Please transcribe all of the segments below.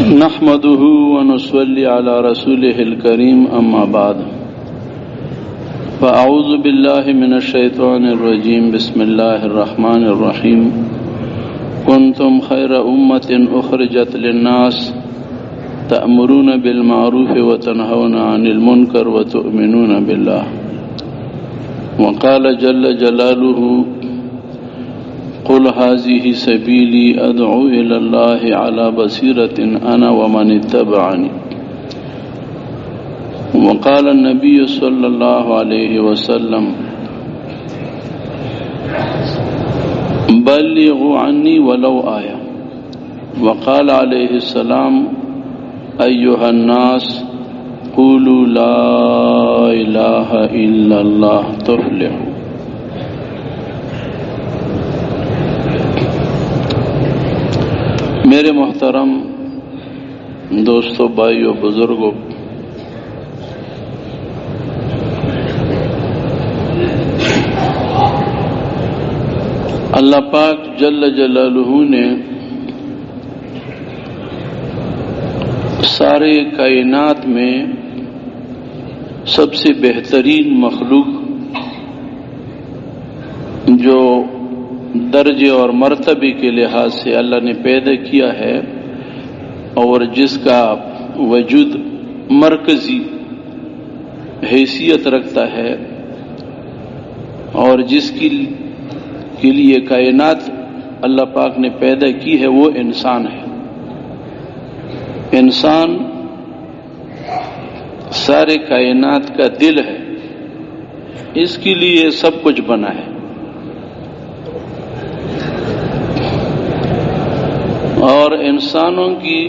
نحمده ونصلي على رسوله الكريم أما بعد فأعوذ بالله من الشيطان الرجيم بسم الله الرحمن الرحيم كنتم خير أمة أخرجت للناس تأمرون بالمعروف وتنهون عن المنكر وتؤمنون بالله وقال جل جلاله قل هذه سبيلي أدعو إلى الله على بصيرة أنا ومن اتبعني وقال النبي صلى الله عليه وسلم بلغوا عني ولو آية وقال عليه السلام أيها الناس قولوا لا إله إلا الله تفلحوا. میرے محترم دوستوں، بھائیوں، بزرگوں، اللہ پاک جل جلالہ نے سارے کائنات میں سب سے بہترین مخلوق جو درجے اور مرتبے کے لحاظ سے اللہ نے پیدا کیا ہے اور جس کا وجود مرکزی حیثیت رکھتا ہے اور جس کے لیے کائنات اللہ پاک نے پیدا کی ہے، وہ انسان ہے. انسان سارے کائنات کا دل ہے، اس کے لیے سب کچھ بنا ہے. اور انسانوں کی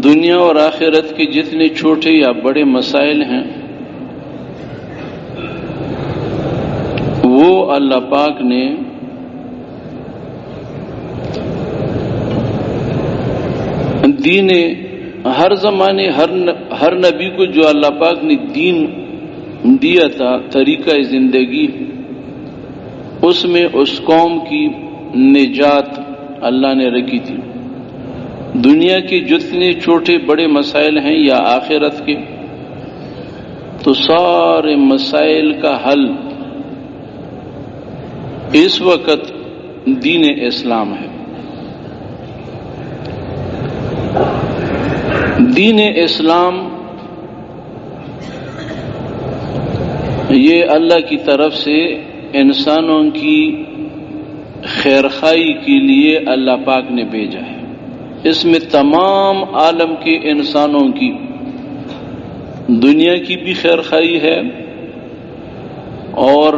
دنیا اور آخرت کے جتنے چھوٹے یا بڑے مسائل ہیں وہ اللہ پاک نے دین ہر زمانے ہر نبی کو جو اللہ پاک نے دین دیا تھا، طریقہ زندگی، اس میں اس قوم کی نجات اللہ نے رکھی تھی. دنیا کے جتنے چھوٹے بڑے مسائل ہیں یا آخرت کے، تو سارے مسائل کا حل اس وقت دین اسلام ہے. دین اسلام یہ اللہ کی طرف سے انسانوں کی خیرخوائی کے لیے اللہ پاک نے بھیجا ہے. اس میں تمام عالم کے انسانوں کی، دنیا کی بھی خیرخوائی ہے، اور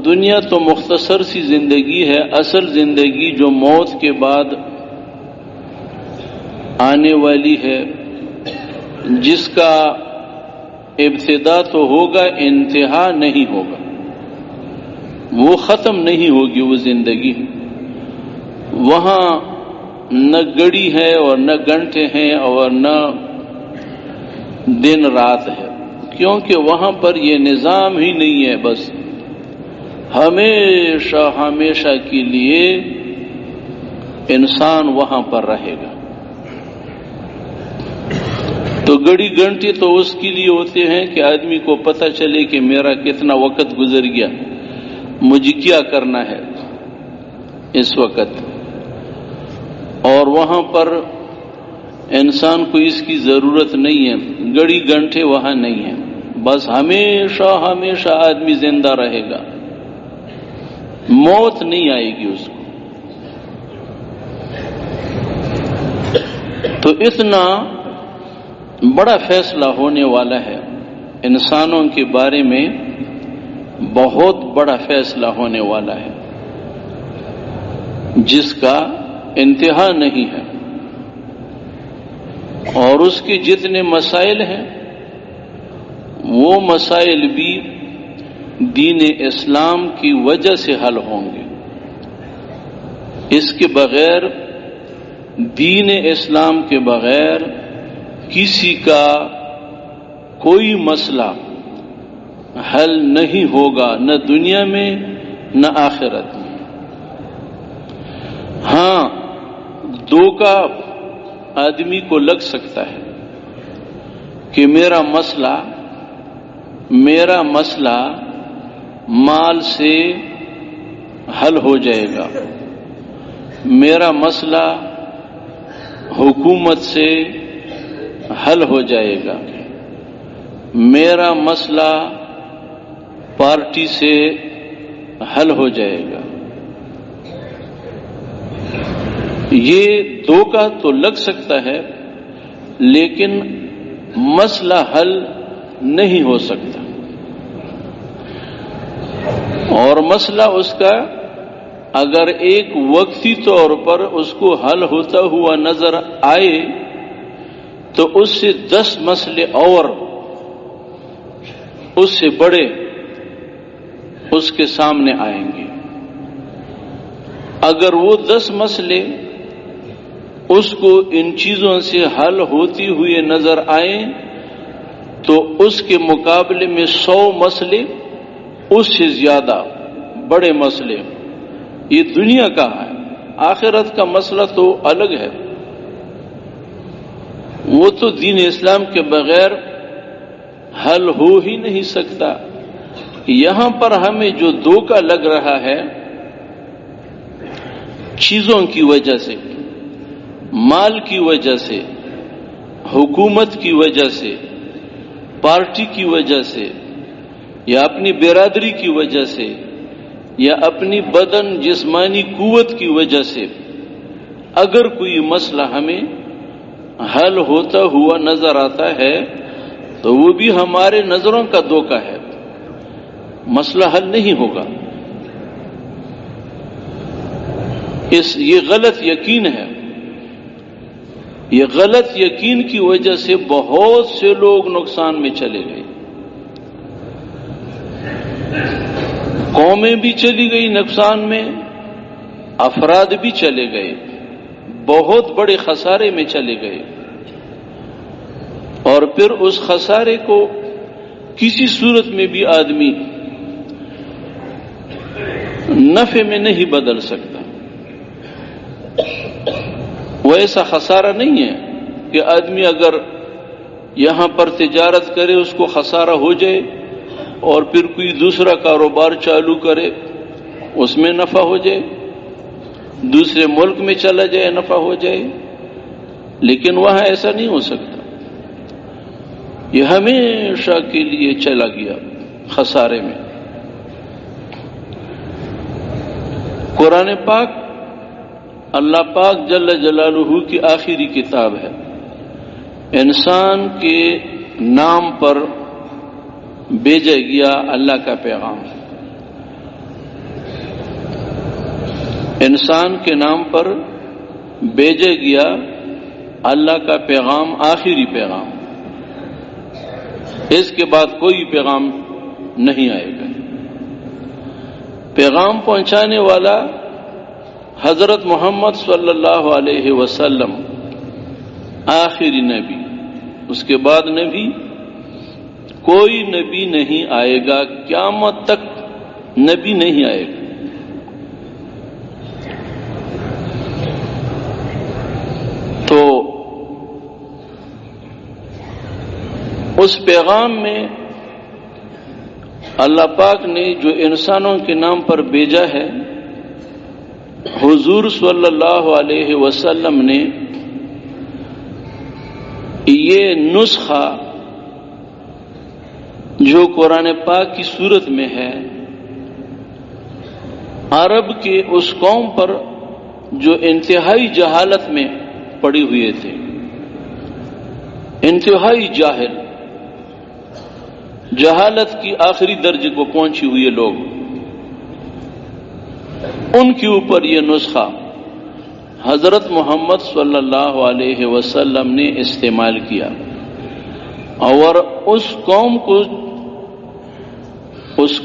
دنیا تو مختصر سی زندگی ہے، اصل زندگی جو موت کے بعد آنے والی ہے، جس کا ابتدا تو ہوگا، انتہا نہیں ہوگا، وہ ختم نہیں ہوگی وہ زندگی. وہاں نہ گھڑی ہے اور نہ گھنٹے ہیں اور نہ دن رات ہے، کیونکہ وہاں پر یہ نظام ہی نہیں ہے. بس ہمیشہ ہمیشہ کے لیے انسان وہاں پر رہے گا. تو گھڑی گھنٹے تو اس کے لیے ہوتے ہیں کہ آدمی کو پتہ چلے کہ میرا کتنا وقت گزر گیا، مجھے کیا کرنا ہے اس وقت. اور وہاں پر انسان کو اس کی ضرورت نہیں ہے، گھڑی گھنٹے وہاں نہیں ہے، بس ہمیشہ ہمیشہ آدمی زندہ رہے گا، موت نہیں آئے گی اس کو. تو اتنا بڑا فیصلہ ہونے والا ہے انسانوں کے بارے میں، بہت بڑا فیصلہ ہونے والا ہے جس کا انتہا نہیں ہے. اور اس کے جتنے مسائل ہیں وہ مسائل بھی دین اسلام کی وجہ سے حل ہوں گے. اس کے بغیر، دین اسلام کے بغیر کسی کا کوئی مسئلہ حل نہیں ہوگا، نہ دنیا میں نہ آخرت میں. ہاں، دھوکہ آدمی کو لگ سکتا ہے کہ میرا مسئلہ مال سے حل ہو جائے گا، میرا مسئلہ حکومت سے حل ہو جائے گا، میرا مسئلہ پارٹی سے حل ہو جائے گا۔ یہ دھوکہ تو لگ سکتا ہے، لیکن مسئلہ حل نہیں ہو سکتا، اور مسئلہ اس کا اگر ایک وقتی طور پر اس کو حل ہوتا ہوا نظر آئے تو اس سے 10 مسئلے اور اس سے بڑے اس کے سامنے آئیں گے۔ اگر وہ 10 مسئلے اس کو ان چیزوں سے حل ہوتی ہوئے نظر آئیں تو اس کے مقابلے میں 100 مسئلے اس سے زیادہ بڑے مسئلے، یہ دنیا کا ہے، آخرت کا مسئلہ تو الگ ہے، وہ تو دین اسلام کے بغیر حل ہو ہی نہیں سکتا۔ یہاں پر ہمیں جو دھوکہ لگ رہا ہے چیزوں کی وجہ سے، مال کی وجہ سے، حکومت کی وجہ سے، پارٹی کی وجہ سے، یا اپنی برادری کی وجہ سے، یا اپنی بدن جسمانی قوت کی وجہ سے اگر کوئی مسئلہ ہمیں حل ہوتا ہوا نظر آتا ہے تو وہ بھی ہمارے نظروں کا دھوکہ ہے، مسئلہ حل نہیں ہوگا۔ یہ غلط یقین ہے، یہ غلط یقین کی وجہ سے بہت سے لوگ نقصان میں چلے گئے، قومیں بھی چلی گئی نقصان میں، افراد بھی چلے گئے، بہت بڑے خسارے میں چلے گئے، اور پھر اس خسارے کو کسی صورت میں بھی آدمی نفع میں نہیں بدل سکتا۔ وہ ایسا خسارہ نہیں ہے کہ آدمی اگر یہاں پر تجارت کرے اس کو خسارہ ہو جائے اور پھر کوئی دوسرا کاروبار چالو کرے اس میں نفع ہو جائے، دوسرے ملک میں چلا جائے نفع ہو جائے، لیکن وہاں ایسا نہیں ہو سکتا، یہ ہمیشہ کے لیے چلا گیا خسارے میں۔ قرآن پاک اللہ پاک جل جلالہ کی آخری کتاب ہے، انسان کے نام پر بھیجا گیا اللہ کا پیغام، انسان کے نام پر بھیجا گیا اللہ کا پیغام، آخری پیغام، اس کے بعد کوئی پیغام نہیں آئے گا۔ پیغام پہنچانے والا حضرت محمد صلی اللہ علیہ وسلم آخری نبی، اس کے بعد نبی کوئی نبی نہیں آئے گا، قیامت تک نبی نہیں آئے گا۔ تو اس پیغام میں اللہ پاک نے جو انسانوں کے نام پر بھیجا ہے، حضور صلی اللہ علیہ وسلم نے یہ نسخہ جو قرآن پاک کی صورت میں ہے، عرب کے اس قوم پر جو انتہائی جہالت میں پڑے ہوئے تھے، انتہائی جاہل، جہالت کی آخری درجے کو پہنچے ہوئے لوگ، ان کے اوپر یہ نسخہ حضرت محمد صلی اللہ علیہ وسلم نے استعمال کیا، اور اس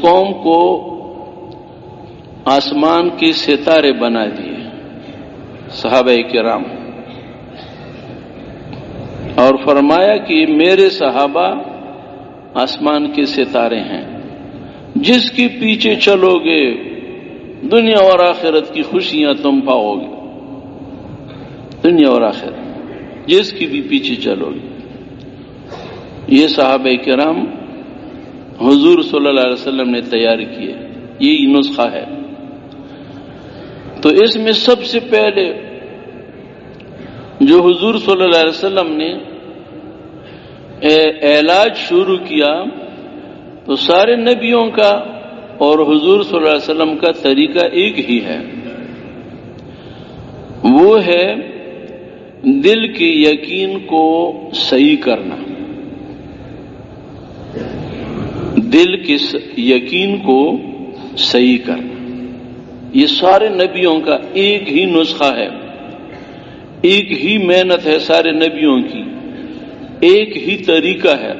قوم کو آسمان کے ستارے بنا دیے صحابہ کرام، اور فرمایا کہ میرے صحابہ آسمان کے ستارے ہیں، جس کے پیچھے چلو گے دنیا اور آخرت کی خوشیاں تم پاؤ گے، دنیا اور آخرت۔ جس کی بھی پیچھے چلو گے. یہ صحابہ کرام حضور صلی اللہ علیہ وسلم نے تیار کیے، یہی نسخہ ہے. تو اس میں سب سے پہلے جو حضور صلی اللہ علیہ وسلم نے علاج شروع کیا تو سارے نبیوں کا اور حضور صلی اللہ علیہ وسلم کا طریقہ ایک ہی ہے، وہ ہے دل کے یقین کو صحیح کرنا. دل کے یقین کو صحیح کرنا یہ سارے نبیوں کا ایک ہی نسخہ ہے، ایک ہی محنت ہے سارے نبیوں کی، ایک ہی طریقہ ہے،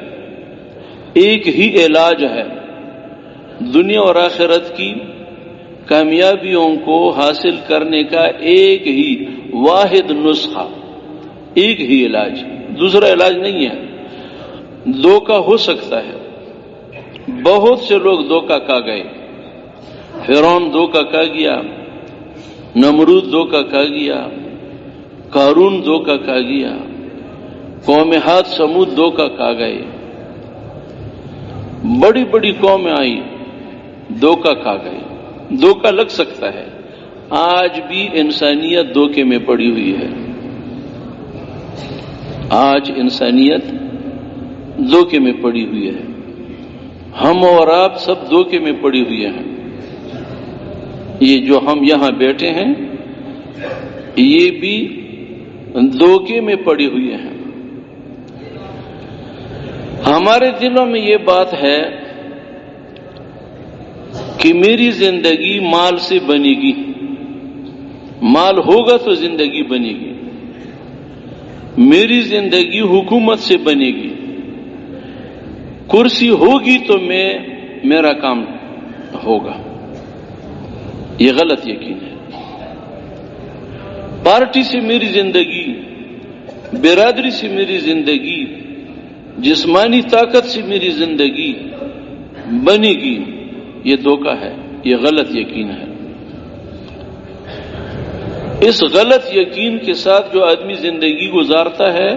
ایک ہی علاج ہے. دنیا اور آخرت کی کامیابیوں کو حاصل کرنے کا ایک ہی واحد نسخہ، ایک ہی علاج، دوسرا علاج نہیں ہے. دھوکہ ہو سکتا ہے، بہت سے لوگ دھوکہ کھا گئے. فرعون دھوکہ کھا گیا، نمرود دھوکہ کھا گیا، قارون دھوکہ کھا گیا، قوم عاد سمود دھوکہ کھا گئے. بڑی بڑی قومیں آئی، دھوکہ کھا گئے. دھوکہ لگ سکتا ہے، آج بھی انسانیت دھوکے میں پڑی ہوئی ہے. آج انسانیت دھوکے میں پڑی ہوئی ہے، ہم اور آپ سب دھوکے میں پڑی ہوئی ہیں. یہ جو ہم یہاں بیٹھے ہیں یہ بھی دھوکے میں پڑی ہوئی ہیں. ہمارے دلوں میں یہ بات ہے کہ میری زندگی مال سے بنے گی، مال ہوگا تو زندگی بنے گی، میری زندگی حکومت سے بنے گی، کرسی ہوگی تو میرا کام ہوگا. یہ غلط یقین ہے. پارٹی سے میری زندگی، برادری سے میری زندگی، جسمانی طاقت سے میری زندگی بنے گی، یہ دھوکہ ہے، یہ غلط یقین ہے. اس غلط یقین کے ساتھ جو آدمی زندگی گزارتا ہے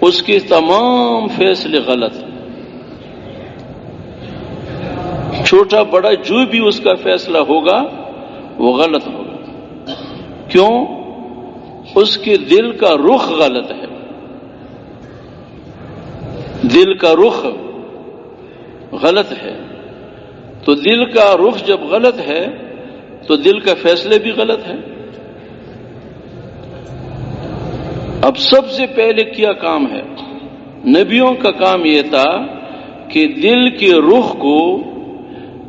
اس کے تمام فیصلے غلط ہیں. چھوٹا بڑا جو بھی اس کا فیصلہ ہوگا وہ غلط ہوگا. کیوں؟ اس کے دل کا رخ غلط ہے. دل کا رخ غلط ہے، تو دل کا رخ جب غلط ہے تو دل کا فیصلے بھی غلط ہے. اب سب سے پہلے کیا کام ہے؟ نبیوں کا کام یہ تھا کہ دل کے رخ کو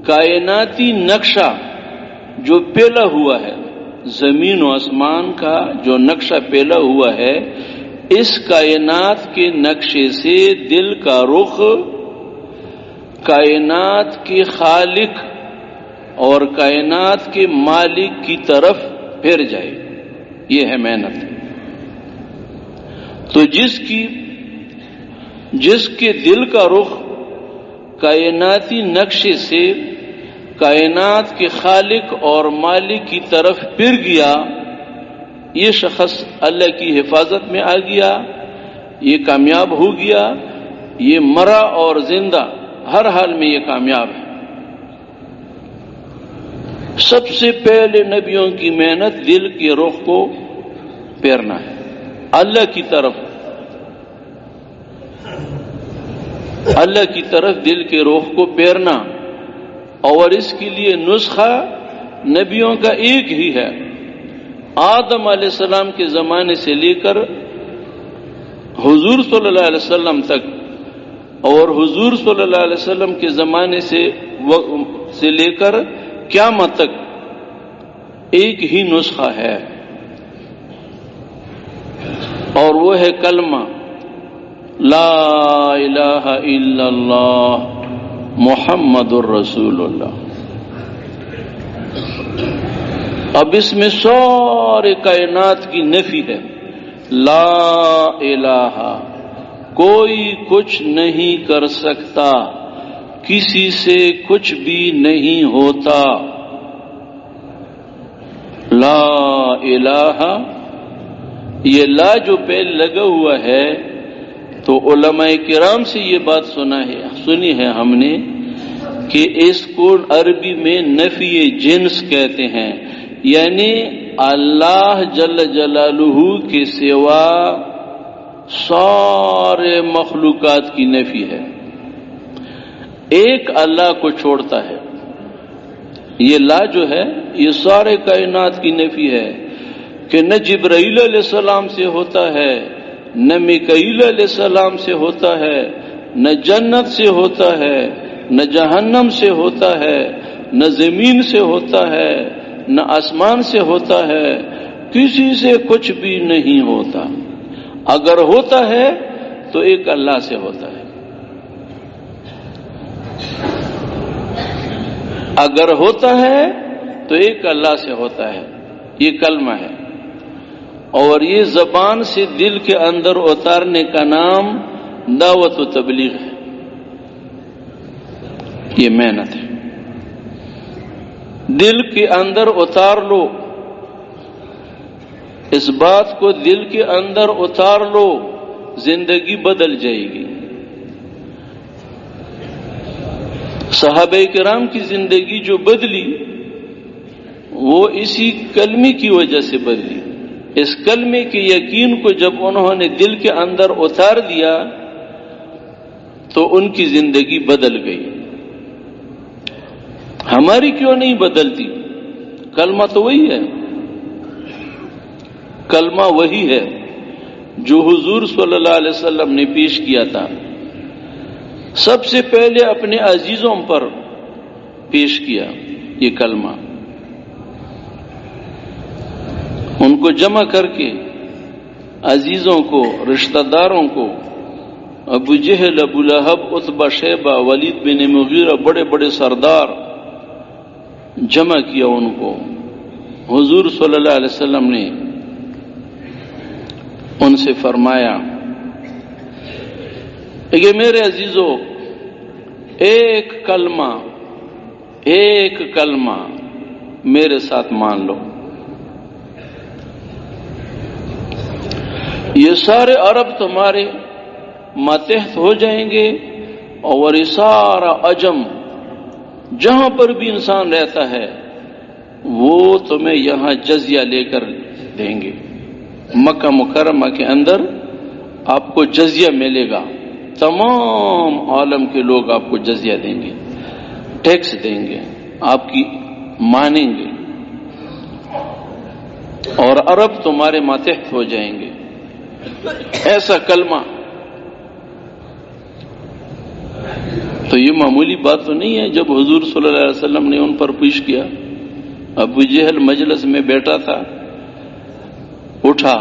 کائناتی نقشہ جو پھیلا ہوا ہے، زمین و آسمان کا جو نقشہ پھیلا ہوا ہے، اس کائنات کے نقشے سے دل کا رخ کائنات کے خالق اور کائنات کے مالک کی طرف پھر جائے. یہ ہے محنت. تو جس کے دل کا رخ کائناتی نقشے سے کائنات کے خالق اور مالک کی طرف پھر گیا، یہ شخص اللہ کی حفاظت میں آ گیا، یہ کامیاب ہو گیا، یہ مرا اور زندہ ہر حال میں یہ کامیاب ہے. سب سے پہلے نبیوں کی محنت دل کے رخ کو پھیرنا ہے اللہ کی طرف. اللہ کی طرف دل کے رخ کو پھیرنا، اور اس کے لیے نسخہ نبیوں کا ایک ہی ہے. آدم علیہ السلام کے زمانے سے لے کر حضور صلی اللہ علیہ وسلم تک، اور حضور صلی اللہ علیہ وسلم کے زمانے سے لے کر قیامت تک ایک ہی نسخہ ہے، اور وہ ہے کلمہ لا الہ الا اللہ محمد الرسول اللہ. اب اس میں سارے کائنات کی نفی ہے. لا الہ، کوئی کچھ نہیں کر سکتا، کسی سے کچھ بھی نہیں ہوتا. لا الہ یہ لا جو پہلے لگا ہوا ہے تو علماء کرام سے یہ بات سنی ہے ہم نے کہ اس کو عربی میں نفی جنس کہتے ہیں، یعنی اللہ جل جلالہ کے سوا سارے مخلوقات کی نفی ہے، ایک اللہ کو چھوڑتا ہے۔ یہ لا جو ہے یہ سارے کائنات کی نفی ہے کہ نہ جبرائیل علیہ السلام سے ہوتا ہے، نہ میکائیل علیہ السلام سے ہوتا ہے، نہ جنت سے ہوتا ہے، نہ جہنم سے ہوتا ہے، نہ زمین سے ہوتا ہے، نہ آسمان سے ہوتا ہے، کسی سے کچھ بھی نہیں ہوتا۔ اگر ہوتا ہے تو ایک اللہ سے ہوتا ہے، اگر ہوتا ہے تو ایک اللہ سے ہوتا ہے، یہ کلمہ ہے۔ اور یہ زبان سے دل کے اندر اتارنے کا نام دعوت و تبلیغ ہے، یہ محنت ہے۔ دل کے اندر اتار لو، اس بات کو دل کے اندر اتار لو، زندگی بدل جائے گی۔ صحابہ کرام کی زندگی جو بدلی وہ اسی کلمے کی وجہ سے بدلی۔ اس کلمے کے یقین کو جب انہوں نے دل کے اندر اتار دیا تو ان کی زندگی بدل گئی۔ ہماری کیوں نہیں بدلتی؟ کلمہ تو وہی ہے، کلمہ وہی ہے جو حضور صلی اللہ علیہ وسلم نے پیش کیا تھا۔ سب سے پہلے اپنے عزیزوں پر پیش کیا یہ کلمہ، ان کو جمع کر کے عزیزوں کو، رشتہ داروں کو، ابو جہل، ابو لہب، عتبہ، شیبہ، ولید بن مغیرہ، بڑے بڑے سردار جمع کیا ان کو۔ حضور صلی اللہ علیہ وسلم نے ان سے فرمایا کہ میرے عزیزو، ایک کلمہ میرے ساتھ مان لو، یہ سارے عرب تمہارے ماتحت ہو جائیں گے، اور یہ سارا عجم جہاں پر بھی انسان رہتا ہے وہ تمہیں یہاں جزیہ لے کر دیں گے۔ مکہ مکرمہ کے اندر آپ کو جزیہ ملے گا، تمام عالم کے لوگ آپ کو جزیہ دیں گے، ٹیکس دیں گے، آپ کی مانیں گے، اور عرب تمہارے ماتحت ہو جائیں گے۔ ایسا کلمہ تو یہ معمولی بات تو نہیں ہے۔ جب حضور صلی اللہ علیہ وسلم نے ان پر پیش کیا، ابو جہل مجلس میں بیٹھا تھا، اٹھا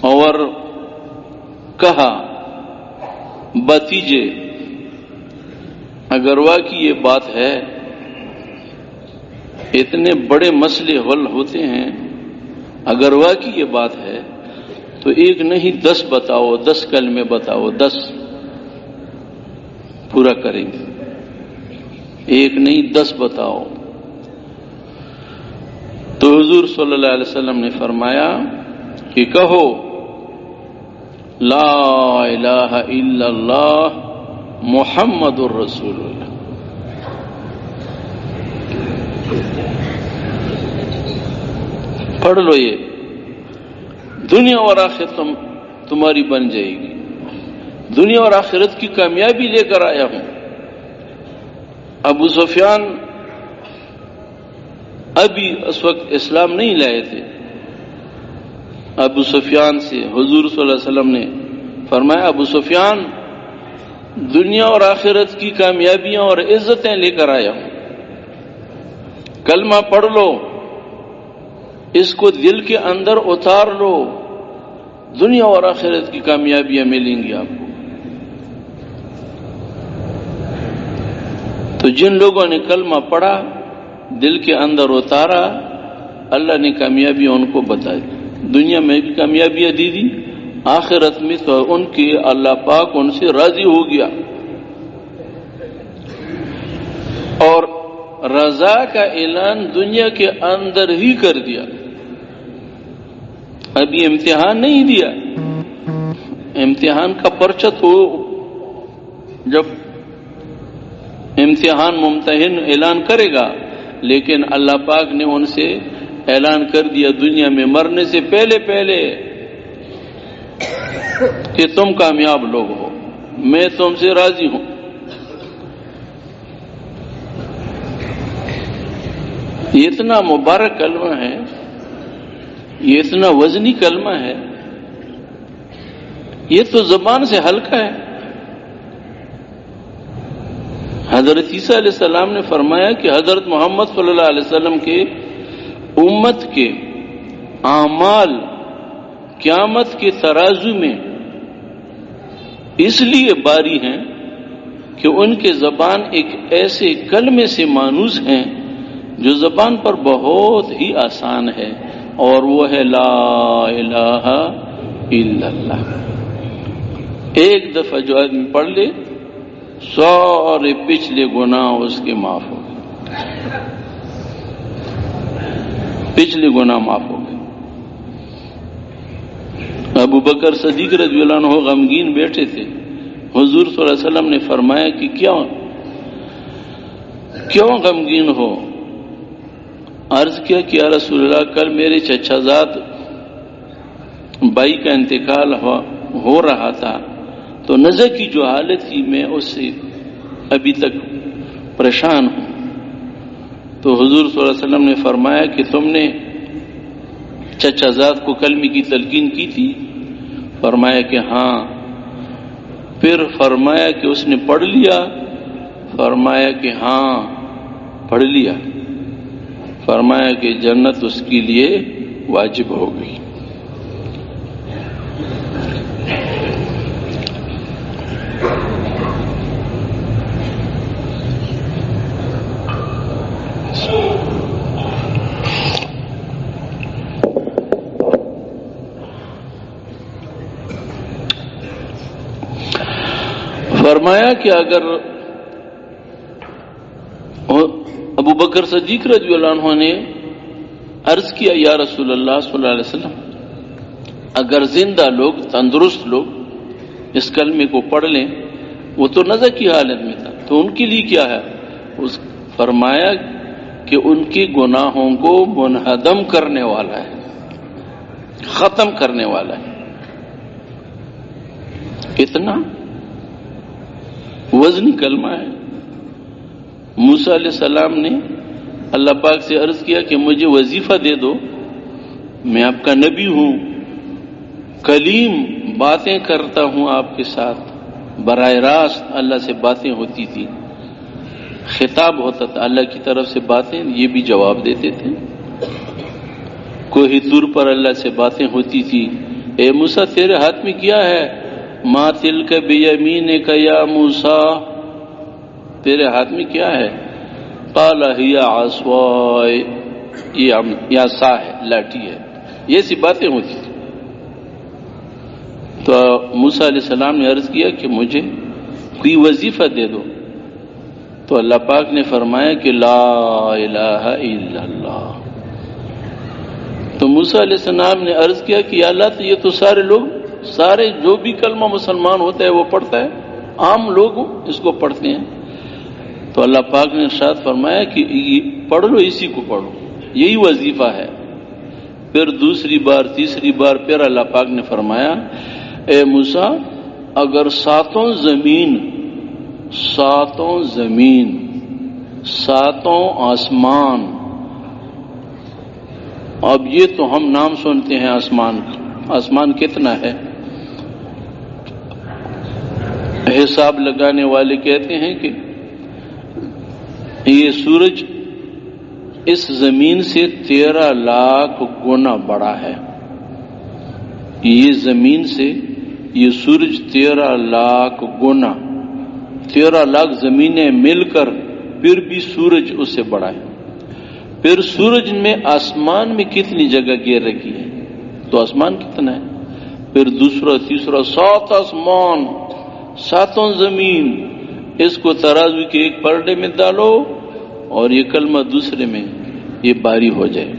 اور کہا، بھتیجے اگر واقعی یہ بات ہے، اتنے بڑے مسئلے حل ہوتے ہیں، اگر واقعی یہ بات ہے تو ایک نہیں 10 بتاؤ، 10 کلمے بتاؤ، 10 پورا کریں گے۔ ایک نہیں 10 بتاؤ۔ تو حضور صلی اللہ علیہ وسلم نے فرمایا کہ کہو، لا الہ الا اللہ محمد الرسول اللہ۔ پڑھ لو، یہ دنیا اور آخرت تمہاری بن جائے گی۔ دنیا اور آخرت کی کامیابی لے کر آیا ہوں۔ ابو سفیان ابھی اس وقت اسلام نہیں لائے تھے۔ ابو سفیان سے حضور صلی اللہ علیہ وسلم نے فرمایا، ابو سفیان دنیا اور آخرت کی کامیابیاں اور عزتیں لے کر آیا ہوں، کلمہ پڑھ لو، اس کو دل کے اندر اتار لو، دنیا اور آخرت کی کامیابیاں ملیں گی آپ کو۔ تو جن لوگوں نے کلمہ پڑھا، دل کے اندر اتارا، اللہ نے کامیابیاں ان کو بتائی، دنیا میں بھی کامیابیاں دی، آخرت میں تو ان کی اللہ پاک ان سے راضی ہو گیا، اور رضا کا اعلان دنیا کے اندر ہی کر دیا۔ ابھی امتحان نہیں دیا. امتحان کا پرچہ تو جب امتحان ممتحن اعلان کرے گا، لیکن اللہ پاک نے ان سے اعلان کر دیا دنیا میں مرنے سے پہلے کہ تم کامیاب لوگ ہو، میں تم سے راضی ہوں. یہ اتنا مبارک کلمہ ہے، یہ اتنا وزنی کلمہ ہے، یہ تو زبان سے ہلکا ہے. حضرت عیسیٰ علیہ السلام نے فرمایا کہ حضرت محمد صلی اللہ علیہ وسلم کے امت کے اعمال قیامت کے ترازو میں اس لیے باری ہیں کہ ان کے زبان ایک ایسے کلمے سے مانوس ہیں جو زبان پر بہت ہی آسان ہے، اور وہ ہے لا الہ الا اللہ. ایک دفعہ جو آدمی پڑھ لے سارے پچھلے گناہ اس کے معاف ہو گئے، پچھلے گناہ معاف ہو گئے. ابو بکر صدیق رضی اللہ عنہ غمگین بیٹھے تھے. حضور صلی اللہ علیہ وسلم نے فرمایا کہ کیوں غمگین ہو؟ عرض کیا کہ یا رسول اللہ، کل میرے چچا زاد بھائی کا انتقال ہو رہا تھا، تو نظر کی جو حالت تھی میں اس سے ابھی تک پریشان ہوں. تو حضور صلی اللہ علیہ وسلم نے فرمایا کہ تم نے چچا زاد کو کلمے کی تلقین کی تھی؟ فرمایا کہ ہاں. پھر فرمایا کہ اس نے پڑھ لیا؟ فرمایا کہ ہاں پڑھ لیا. فرمایا کہ جنت اس کے لیے واجب ہو گئی. فرمایا کہ اگر ابو بکر صدیق رضی اللہ عنہ نے عرض کیا یا رسول اللہ صلی اللہ علیہ وسلم، اگر زندہ لوگ، تندرست لوگ اس کلمے کو پڑھ لیں، وہ تو نزع کی حالت میں تھا، تو ان کے لیے کیا ہے؟ فرمایا کہ ان کے گناہوں کو منہدم کرنے والا ہے، ختم کرنے والا ہے. اتنا وزنی کلمہ ہے. موسیٰ علیہ السلام نے اللہ پاک سے عرض کیا کہ مجھے وظیفہ دے دو، میں آپ کا نبی ہوں، کلیم، باتیں کرتا ہوں آپ کے ساتھ. براہ راست اللہ سے باتیں ہوتی تھی، خطاب ہوتا تھا اللہ کی طرف سے باتیں، یہ بھی جواب دیتے تھے. کوئی طور پر اللہ سے باتیں ہوتی تھی، اے موسیٰ تیرے ہاتھ میں کیا ہے؟ ما تلک بیمینک یا موسیٰ، تیرے ہاتھ میں کیا ہے؟ قال ہی عصوائی، یہ عصا ہے، لاٹھی ہے. یہ سی باتیں ہوتی تھی. تو موسیٰ علیہ السلام نے عرض کیا کہ مجھے کوئی وظیفہ دے دو. تو اللہ پاک نے فرمایا کہ لا الہ الا اللہ. تو موسیٰ علیہ السلام نے عرض کیا کہ یا اللہ، تو یہ تو سارے لوگ، سارے جو بھی کلمہ مسلمان ہوتا ہے وہ پڑھتا ہے، عام لوگ اس کو پڑھتے ہیں. تو اللہ پاک نے ارشاد فرمایا کہ پڑھ لو، اسی کو پڑھو، یہی وظیفہ ہے. پھر دوسری بار، تیسری بار، پھر اللہ پاک نے فرمایا اے موسیٰ، اگر ساتوں زمین، ساتوں آسمان، اب یہ تو ہم نام سنتے ہیں آسمان کا، آسمان کتنا ہے؟ حساب لگانے والے کہتے ہیں کہ یہ سورج اس زمین سے 13 لاکھ گنا بڑا ہے. یہ زمین سے یہ سورج 13 لاکھ گنا، 13 لاکھ زمینیں مل کر پھر بھی سورج اس سے بڑا ہے. پھر سورج میں آسمان میں کتنی جگہ گیر رکھی ہے، تو آسمان کتنا ہے؟ پھر دوسرا، تیسرا، 7 آسمان، 7 زمین، اس کو ترازو کے ایک پردے میں ڈالو اور یہ کلمہ دوسرے میں، یہ باری ہو جائے.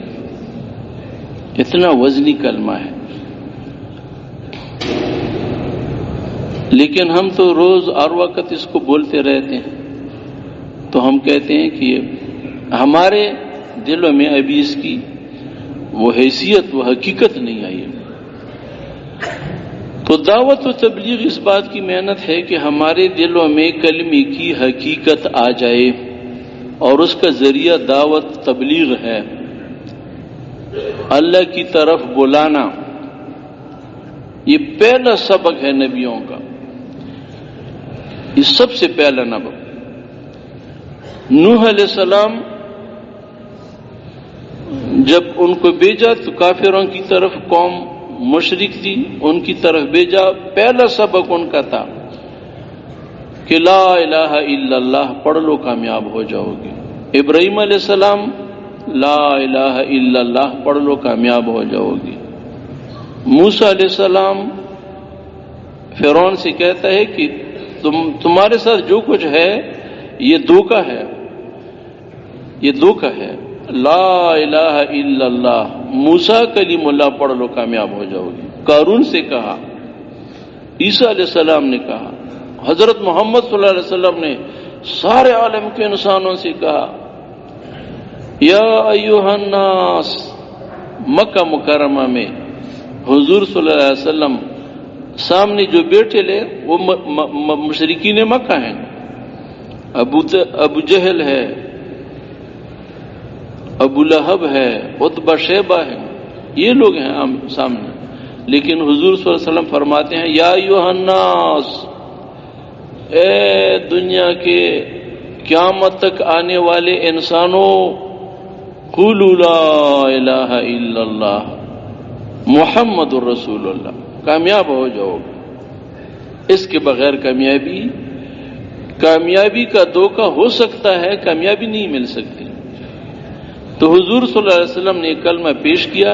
اتنا وزنی کلمہ ہے، لیکن ہم تو روز اور وقت اس کو بولتے رہتے ہیں، تو ہم کہتے ہیں کہ ہمارے دلوں میں ابھی اس کی وہ حیثیت وہ حقیقت نہیں آئی۔ تو دعوت و تبلیغ اس بات کی محنت ہے کہ ہمارے دلوں میں کلمے کی حقیقت آ جائے، اور اس کا ذریعہ دعوت تبلیغ ہے، اللہ کی طرف بلانا۔ یہ پہلا سبق ہے نبیوں کا، یہ سب سے پہلا نبی۔ نوح علیہ السلام جب ان کو بھیجا تو کافروں کی طرف، قوم مشرک تھی ان کی طرف بھیجا، پہلا سبق ان کا تھا کہ لا الہ الا اللہ پڑھ لو کامیاب ہو جاؤ گے۔ ابراہیم علیہ السلام لا الہ الا اللہ پڑھ لو کامیاب ہو جاؤ گے۔ موسیٰ علیہ السلام فرعون سے کہتا ہے کہ تمہارے ساتھ جو کچھ ہے یہ دھوکہ ہے، یہ دھوکہ ہے، لا الہ الا اللہ موسیٰ کلیم اللہ پڑھ لو کامیاب ہو جاؤ گے۔ قارون سے کہا، عیسیٰ علیہ السلام نے کہا، حضرت محمد صلی اللہ علیہ وسلم نے سارے عالم کے انسانوں سے کہا، یا ایھا الناس۔ مکہ مکرمہ میں حضور صلی اللہ علیہ وسلم سامنے جو بیٹھے لے وہ مشرکین مکہ ہیں، ابو جہل ہے، ابو لہب ہے، عتبہ شیبہ ہے، یہ لوگ ہیں سامنے، لیکن حضور صلی اللہ علیہ وسلم فرماتے ہیں یا ایھا الناس، اے دنیا کے قیامت تک آنے والے انسانوں، قولوا لا الہ الا اللہ محمد الرسول اللہ، کامیاب ہو جاؤ۔ اس کے بغیر کامیابی کا دھوکہ ہو سکتا ہے، کامیابی نہیں مل سکتی۔ تو حضور صلی اللہ علیہ وسلم نے کلمہ پیش کیا،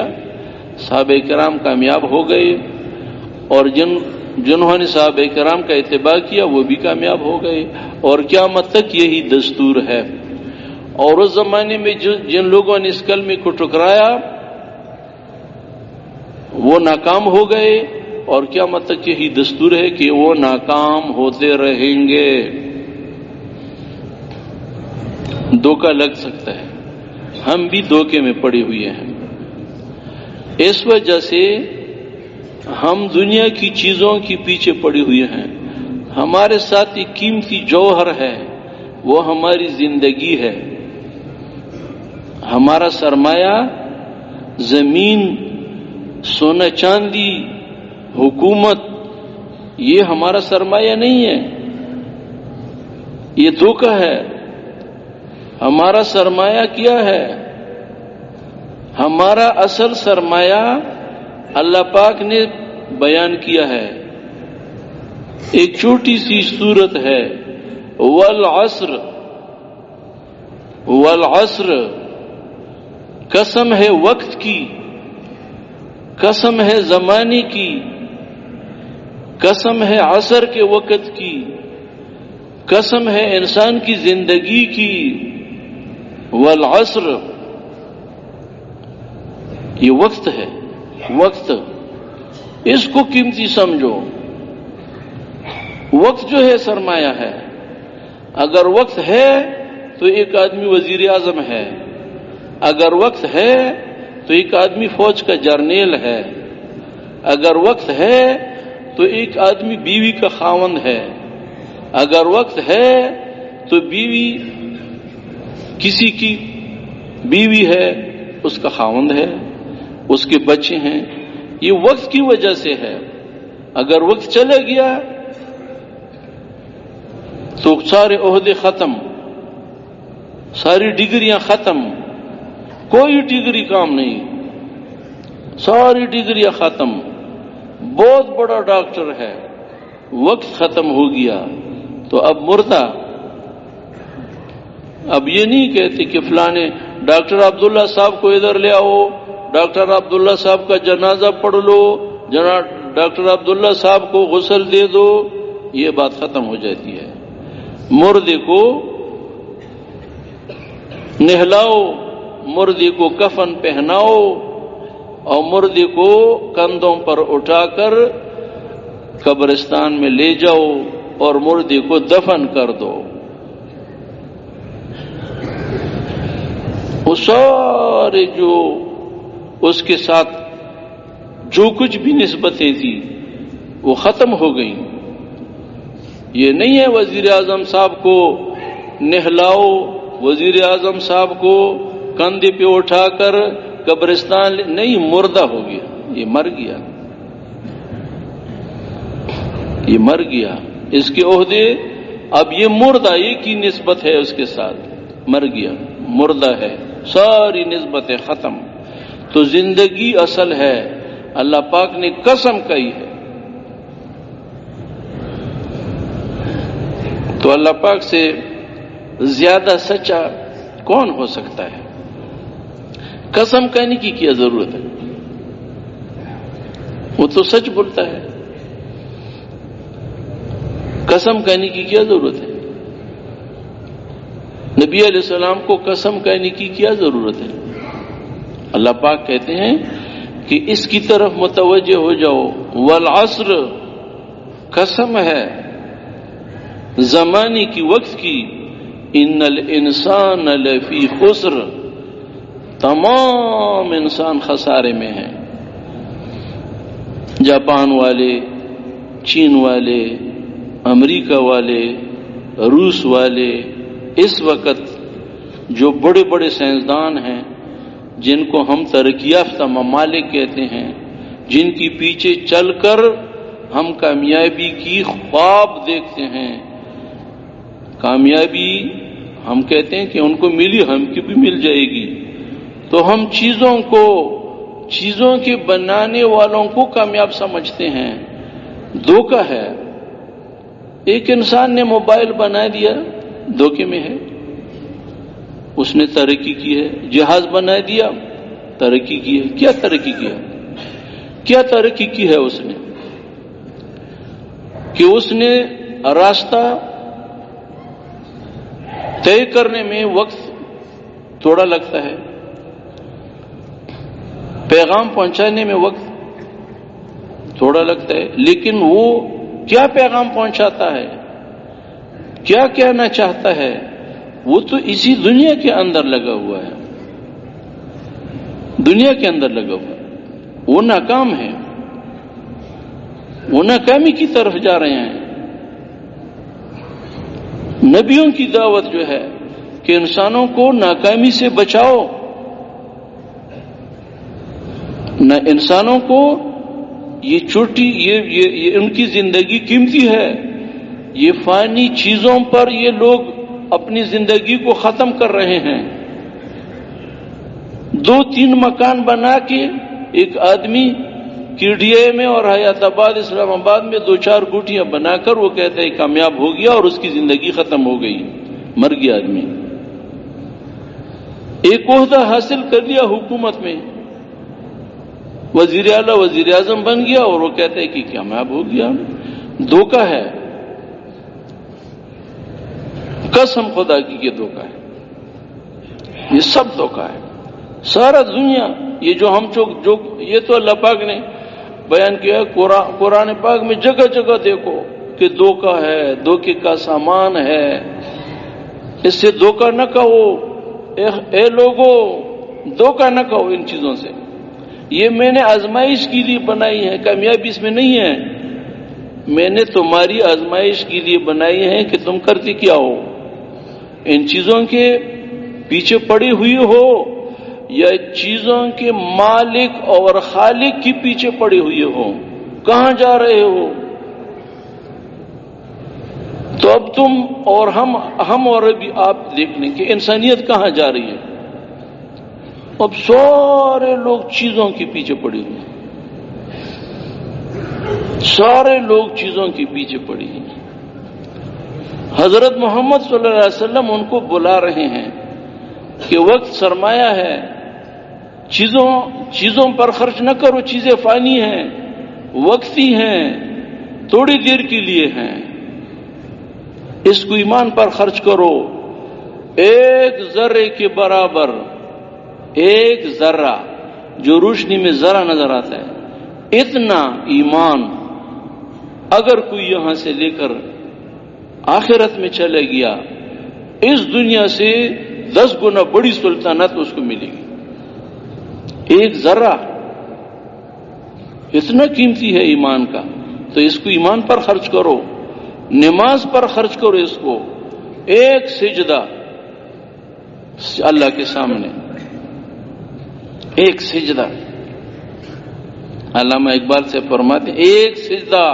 صحابہ کرام کامیاب ہو گئے، اور جنہوں نے صحابہ کرام کا اتباع کیا وہ بھی کامیاب ہو گئے، اور قیامت تک یہی دستور ہے۔ اور اس زمانے میں جن لوگوں نے اس کلمے کو ٹکرایا وہ ناکام ہو گئے، اور قیامت تک یہی دستور ہے کہ وہ ناکام ہوتے رہیں گے۔ دھوکہ لگ سکتا ہے، ہم بھی دھوکے میں پڑے ہوئے ہیں، اس وجہ سے ہم دنیا کی چیزوں کے پیچھے پڑے ہوئے ہیں۔ ہمارے ساتھ ایک قیمتی جوہر ہے، وہ ہماری زندگی ہے، ہمارا سرمایہ زمین، سونا چاندی، حکومت، یہ ہمارا سرمایہ نہیں ہے، یہ دھوکہ ہے۔ ہمارا سرمایہ کیا ہے؟ ہمارا اصل سرمایہ اللہ پاک نے بیان کیا ہے، ایک چھوٹی سی صورت ہے، والعصر، والعصر، قسم ہے وقت کی، قسم ہے زمانے کی، قسم ہے عصر کے وقت کی، قسم ہے انسان کی زندگی کی، والعصر، یہ وقت ہے، وقت، اس کو قیمتی سمجھو۔ وقت جو ہے سرمایہ ہے، اگر وقت ہے تو ایک آدمی وزیر اعظم ہے، اگر وقت ہے تو ایک آدمی فوج کا جرنیل ہے، اگر وقت ہے تو ایک آدمی بیوی کا خاوند ہے، اگر وقت ہے تو بیوی کسی کی بیوی ہے، اس کا خاوند ہے، اس کے بچے ہیں، یہ وقت کی وجہ سے ہے۔ اگر وقت چلا گیا تو سارے عہدے ختم، ساری ڈگریاں ختم، کوئی ڈگری کام نہیں، ساری ڈگریاں ختم، بہت بڑا ڈاکٹر ہے، وقت ختم ہو گیا تو اب مردہ۔ اب یہ نہیں کہتے کہ فلانے ڈاکٹر عبداللہ صاحب کو ادھر لے آؤ، ڈاکٹر عبداللہ صاحب کا جنازہ پڑھ لو، ڈاکٹر عبداللہ صاحب کو غسل دے دو، یہ بات ختم ہو جاتی ہے۔ مردے کو نہلاؤ، مردے کو کفن پہناؤ، اور مردے کو کندھوں پر اٹھا کر قبرستان میں لے جاؤ اور مردے کو دفن کر دو. وہ سارے جو اس کے ساتھ جو کچھ بھی نسبتیں تھیں وہ ختم ہو گئیں. یہ نہیں ہے وزیر اعظم صاحب کو نہلاؤ، وزیر اعظم صاحب کو کندھے پہ اٹھا کر قبرستان نہیں، مردہ ہو گیا، یہ مر گیا، یہ مر گیا. اس کے عہدے اب یہ مردہ ایک ہی نسبت ہے اس کے ساتھ، مر گیا، مردہ ہے، ساری نسبتیں ختم. تو زندگی اصل ہے، اللہ پاک نے قسم کہی ہے. تو اللہ پاک سے زیادہ سچا کون ہو سکتا ہے؟ قسم کہنے کی کیا ضرورت ہے؟ وہ تو سچ بولتا ہے، قسم کہنے کی کیا ضرورت ہے؟ نبی علیہ السلام کو قسم کہنے کی کیا ضرورت ہے؟ اللہ پاک کہتے ہیں کہ اس کی طرف متوجہ ہو جاؤ. والعصر، قسم ہے زمانے کی، وقت کی. ان الانسان لفی خسر، تمام انسان خسارے میں ہیں. جاپان والے، چین والے، امریکہ والے، روس والے، اس وقت جو بڑے بڑے سائنسدان ہیں جن کو ہم ترقی یافتہ ممالک کہتے ہیں، جن کی پیچھے چل کر ہم کامیابی کی خواب دیکھتے ہیں، کامیابی ہم کہتے ہیں کہ ان کو ملی، ہم کی بھی مل جائے گی. تو ہم چیزوں کے بنانے والوں کو کامیاب سمجھتے ہیں. دھوکہ ہے. ایک انسان نے موبائل بنا دیا، دھوکے میں ہے، اس نے ترقی کی ہے. جہاز بنا دیا، ترقی کی ہے. کیا ترقی کیا؟ کیا ترقی کی ہے اس نے؟ کہ اس نے راستہ طے کرنے میں وقت تھوڑا لگتا ہے، پیغام پہنچانے میں وقت تھوڑا لگتا ہے، لیکن وہ کیا پیغام پہنچاتا ہے، کیا کہنا چاہتا ہے، وہ تو اسی دنیا کے اندر لگا ہوا ہے، دنیا کے اندر لگا ہوا ہے. وہ ناکام ہے، وہ ناکامی کی طرف جا رہے ہیں. نبیوں کی دعوت جو ہے کہ انسانوں کو ناکامی سے بچاؤ، نہ انسانوں کو یہ چھوٹی یہ ان کی زندگی قیمتی ہے، یہ فانی چیزوں پر یہ لوگ اپنی زندگی کو ختم کر رہے ہیں. 2-3 مکان بنا کے ایک آدمی KDA میں اور حیات آباد اسلام آباد میں 2-4 گوٹیاں بنا کر وہ کہتا ہے کامیاب ہو گیا اور اس کی زندگی ختم ہو گئی، مر گیا آدمی. ایک عہدہ حاصل کر لیا حکومت میں، وزیر اعلیٰ وزیر اعظم بن گیا اور وہ کہتا ہے کہ کامیاب ہو گیا. دھوکہ ہے، قسم خدا کی یہ دھوکہ ہے، یہ سب دھوکہ ہے. سارا دنیا یہ جو ہم جو یہ تو اللہ پاک نے بیان کیا ہے. قرآن پاک میں جگہ جگہ دیکھو کہ دھوکہ ہے، دھوکے کا سامان ہے. اس سے دھوکہ نہ کہو، اے لوگوں دھوکہ نہ کہو ان چیزوں سے. یہ میں نے آزمائش کے لیے بنائی ہے، کامیابی اس میں نہیں ہے. میں نے تمہاری آزمائش کے لیے بنائی ہے کہ تم کرتے کیا ہو، ان چیزوں کے پیچھے پڑی ہوئی ہو یا چیزوں کے مالک اور خالق کے پیچھے پڑے ہوئے ہو، کہاں جا رہے ہو. تو اب تم اور ہم اور ابھی آپ دیکھ لیں کہ انسانیت کہاں جا رہی ہے. اب سارے لوگ چیزوں کے پیچھے پڑے ہوئے ہیں، سارے لوگ چیزوں کے پیچھے پڑے ہیں. حضرت محمد صلی اللہ علیہ وسلم ان کو بلا رہے ہیں کہ وقت سرمایہ ہے، چیزوں پر خرچ نہ کرو، چیزیں فانی ہیں، وقتی ہیں، تھوڑی دیر کے لیے ہیں. اس کو ایمان پر خرچ کرو. ایک ذرے کے برابر، ایک ذرہ جو روشنی میں ذرا نظر آتا ہے، اتنا ایمان اگر کوئی یہاں سے لے کر آخرت میں چلے گیا، اس دنیا سے 10 گنا بڑی سلطنت اس کو ملے گی۔ ایک ذرہ اتنا قیمتی ہے ایمان کا، تو اس کو ایمان پر خرچ کرو، نماز پر خرچ کرو، اس کو ایک سجدہ اللہ کے سامنے، ایک سجدہ۔ علامہ اقبال سے فرماتے ہیں ایک سجدہ،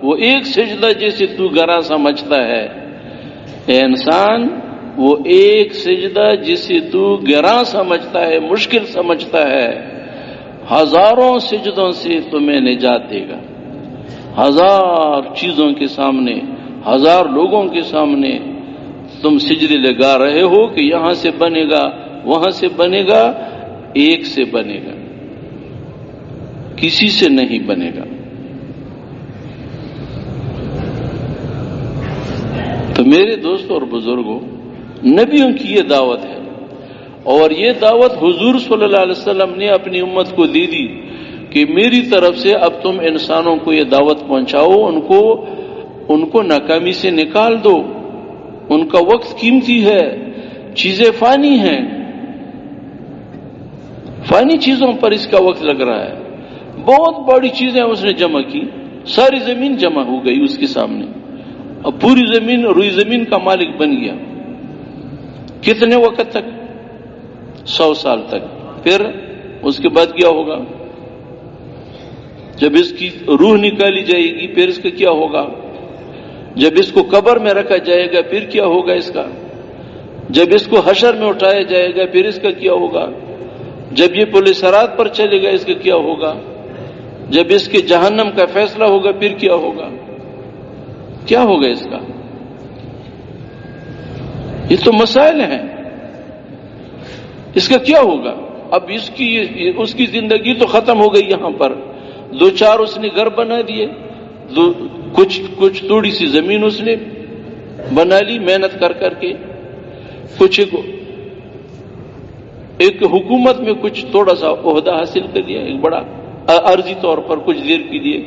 وہ ایک سجدہ جیسے تو گرا سمجھتا ہے، اے انسان وہ ایک سجدہ جسے تو گراں سمجھتا ہے، مشکل سمجھتا ہے، ہزاروں سجدوں سے تمہیں نجات دے گا۔ 1000 چیزوں کے سامنے، 1000 لوگوں کے سامنے تم سجدے لگا رہے ہو کہ یہاں سے بنے گا، وہاں سے بنے گا، ایک سے بنے گا، کسی سے نہیں بنے گا۔ تو میرے دوستوں اور بزرگوں، نبیوں کی یہ دعوت ہے، اور یہ دعوت حضور صلی اللہ علیہ وسلم نے اپنی امت کو دی کہ میری طرف سے اب تم انسانوں کو یہ دعوت پہنچاؤ، ان کو ناکامی سے نکال دو، ان کا وقت قیمتی ہے، چیزیں فانی ہیں، فانی چیزوں پر اس کا وقت لگ رہا ہے۔ بہت بڑی چیزیں اس نے جمع کی، ساری زمین جمع ہو گئی اس کے سامنے، اب پوری زمین روئی زمین کا مالک بن گیا۔ کتنے وقت تک؟ 100 سال تک۔ پھر اس کے بعد کیا ہوگا؟ جب اس کی روح نکالی جائے گی پھر اس کا کیا ہوگا؟ جب اس کو قبر میں رکھا جائے گا پھر کیا ہوگا اس کا؟ جب اس کو حشر میں اٹھایا جائے گا پھر اس کا کیا ہوگا؟ جب یہ پل صراط پر چلے گا اس کا کیا ہوگا؟ جب اس کے جہنم کا فیصلہ ہوگا پھر کیا ہوگا؟ کیا ہوگا اس کا؟ یہ تو مسائل ہیں، اس کا کیا ہوگا؟ اب اس کی زندگی تو ختم ہو گئی یہاں پر، 2-4 اس نے گھر بنا دیے، کچھ تھوڑی سی زمین اس نے بنا لی محنت کر کے، کچھ ایک حکومت میں کچھ تھوڑا سا عہدہ حاصل کر لیا، ایک بڑا عارضی طور پر کچھ دیر کے لیے،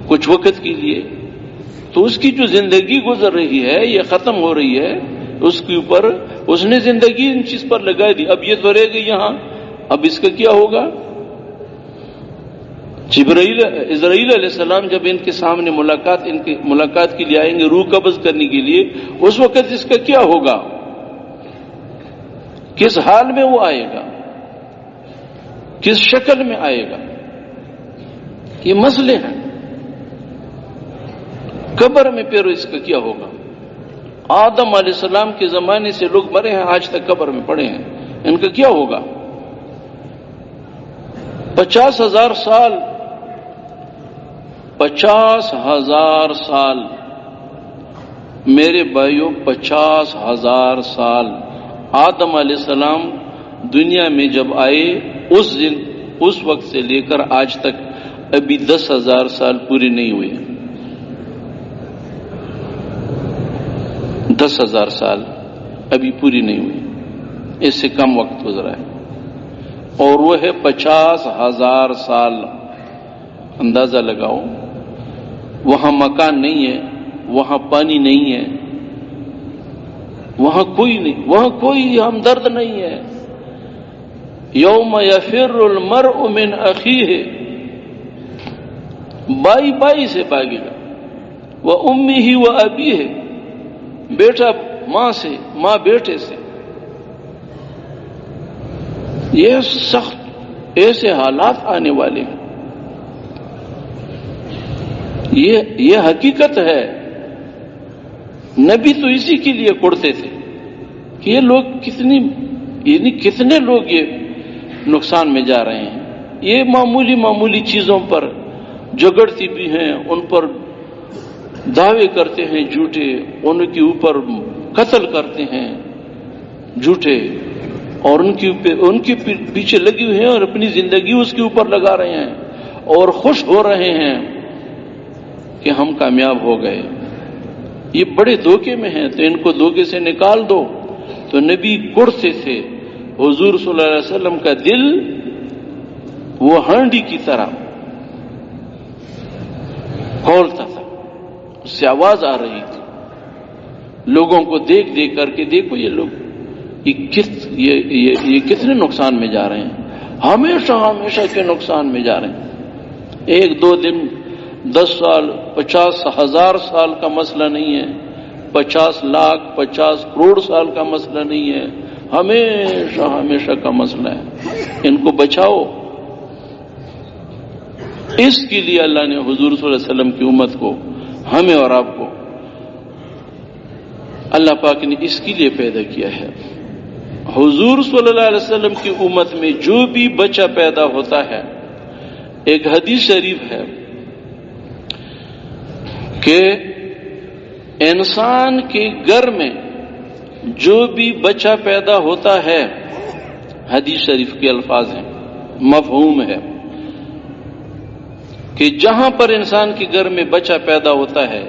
کچھ وقت کے لیے، تو اس کی جو زندگی گزر رہی ہے یہ ختم ہو رہی ہے، اس کے اوپر اس نے زندگی ان چیز پر لگا دی، اب یہ تو رہ گئی یہاں، اب اس کا کیا ہوگا؟ اسرائیل علیہ السلام جب ان کے سامنے ملاقات کے لیے آئیں گے، روح قبض کرنے کے لیے، اس وقت اس کا کیا ہوگا؟ کس حال میں وہ آئے گا؟ کس شکل میں آئے گا؟ یہ مسئلے ہیں۔ قبر میں پھر اس کا کیا ہوگا؟ آدم علیہ السلام کے زمانے سے لوگ مرے ہیں، آج تک قبر میں پڑے ہیں، ان کا کیا ہوگا؟ 50,000 سال، 50,000 سال میرے بھائیوں، 50,000 سال آدم علیہ السلام دنیا میں جب آئے اس وقت سے لے کر آج تک ابھی 10,000 سال پورے نہیں ہوئے، 10,000 سال ابھی پوری نہیں ہوئی، اس سے کم وقت گزرا ہے، اور وہ ہے 50,000 سال۔ اندازہ لگاؤ، وہاں مکان نہیں ہے، وہاں پانی نہیں ہے، وہاں کوئی نہیں، وہاں کوئی ہمدرد نہیں ہے۔ یوم یفر المرء من اخیہ، بائی سے بھاگے گا، وامہ وابیہ، بیٹا ماں سے، ماں بیٹے سے۔ یہ سخت ایسے حالات آنے والے ہیں، یہ حقیقت ہے۔ نبی تو اسی کے لیے پڑھتے تھے کہ یہ لوگ کتنے لوگ یہ نقصان میں جا رہے ہیں، یہ معمولی چیزوں پر جھگڑتی بھی ہیں، ان پر دعوے کرتے ہیں جھوٹے، ان کے اوپر قتل کرتے ہیں جھوٹے، اور ان کے پیچھے لگی ہوئے ہیں اور اپنی زندگی اس کے اوپر لگا رہے ہیں، اور خوش ہو رہے ہیں کہ ہم کامیاب ہو گئے۔ یہ بڑے دھوکے میں ہیں، تو ان کو دھوکے سے نکال دو۔ تو نبی کڑتے تھے، حضور صلی اللہ علیہ وسلم کا دل وہ ہانڈی کی طرح کھولتا تھا، اس سے آواز آ رہی تھی لوگوں کو دیکھ دیکھ کر کے، دیکھو یہ لوگ یہ کتنے نقصان میں جا رہے ہیں، ہمیشہ کے نقصان میں جا رہے ہیں۔ 1 2 دن 10 سال 50 ہزار سال کا مسئلہ نہیں ہے، 50 لاکھ 50 کروڑ سال کا مسئلہ نہیں ہے، ہمیشہ کا مسئلہ ہے، ان کو بچاؤ۔ اس کے لیے اللہ نے حضور صلی اللہ علیہ وسلم کی امت کو، ہمیں اور آپ کو، اللہ پاک نے اس کے لیے پیدا کیا ہے۔ حضور صلی اللہ علیہ وسلم کی امت میں جو بھی بچہ پیدا ہوتا ہے، ایک حدیث شریف ہے کہ انسان کے گھر میں جو بھی بچہ پیدا ہوتا ہے، حدیث شریف کے الفاظ ہیں، مفہوم ہے کہ جہاں پر انسان کے گھر میں بچہ پیدا ہوتا ہے،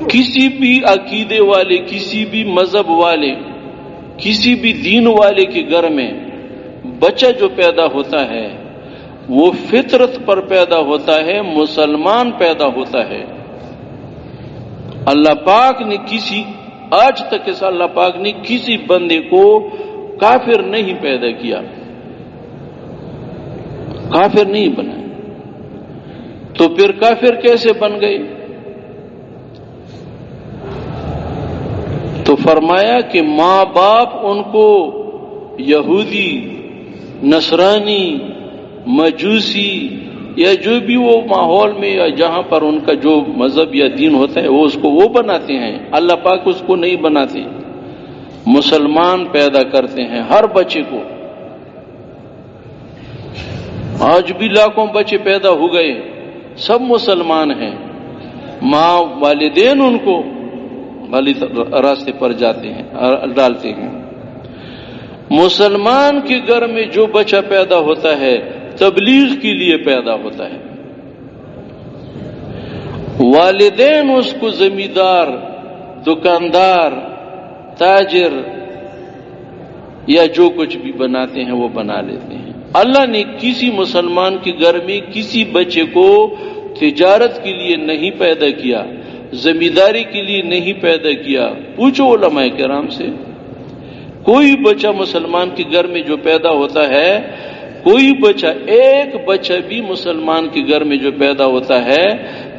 کسی بھی عقیدے والے، کسی بھی مذہب والے، کسی بھی دین والے کے گھر میں بچہ جو پیدا ہوتا ہے وہ فطرت پر پیدا ہوتا ہے، مسلمان پیدا ہوتا ہے۔ اللہ پاک نے آج تک ایسا اللہ پاک نے کسی بندے کو کافر نہیں پیدا کیا، کافر نہیں بنا۔ تو پھر کافر کیسے بن گئے؟ تو فرمایا کہ ماں باپ ان کو یہودی، نصرانی، مجوسی یا جو بھی وہ ماحول میں یا جہاں پر ان کا جو مذہب یا دین ہوتا ہے وہ اس کو وہ بناتے ہیں، اللہ پاک اس کو نہیں بناتے، مسلمان پیدا کرتے ہیں ہر بچے کو۔ آج بھی لاکھوں بچے پیدا ہو گئے، سب مسلمان ہیں، ماں والدین ان کو غلط راستے پر ڈالتے ہیں۔ مسلمان کے گھر میں جو بچہ پیدا ہوتا ہے تبلیغ کے لیے پیدا ہوتا ہے، والدین اس کو زمیندار، دکاندار، تاجر یا جو کچھ بھی بناتے ہیں وہ بنا لیتے ہیں۔ اللہ نے کسی مسلمان کے گھر میں کسی بچے کو تجارت کے لیے نہیں پیدا کیا، زمینداری کے لیے نہیں پیدا کیا۔ پوچھو علماء کرام سے، کوئی بچہ مسلمان کے گھر میں جو پیدا ہوتا ہے، کوئی بچہ، ایک بچہ بھی مسلمان کے گھر میں جو پیدا ہوتا ہے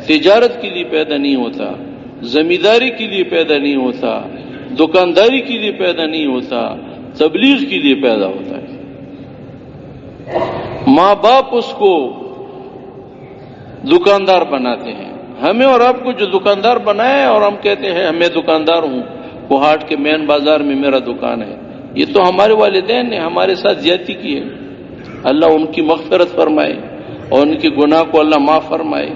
تجارت کے لیے پیدا نہیں ہوتا، زمینداری کے لیے پیدا نہیں ہوتا، دکانداری کے لیے پیدا نہیں ہوتا، تبلیغ کے لیے پیدا ہوتا ہے۔ ماں باپ اس کو دکاندار بناتے ہیں۔ ہمیں اور آپ کو جو دکاندار بنایا ہے اور ہم کہتے ہیں میں دکاندار ہوں، کوہاٹ کے مین بازار میں میرا دکان ہے، یہ تو ہمارے والدین نے ہمارے ساتھ زیادتی کی ہے۔ اللہ ان کی مغفرت فرمائے اور ان کے گناہ کو اللہ معاف فرمائے۔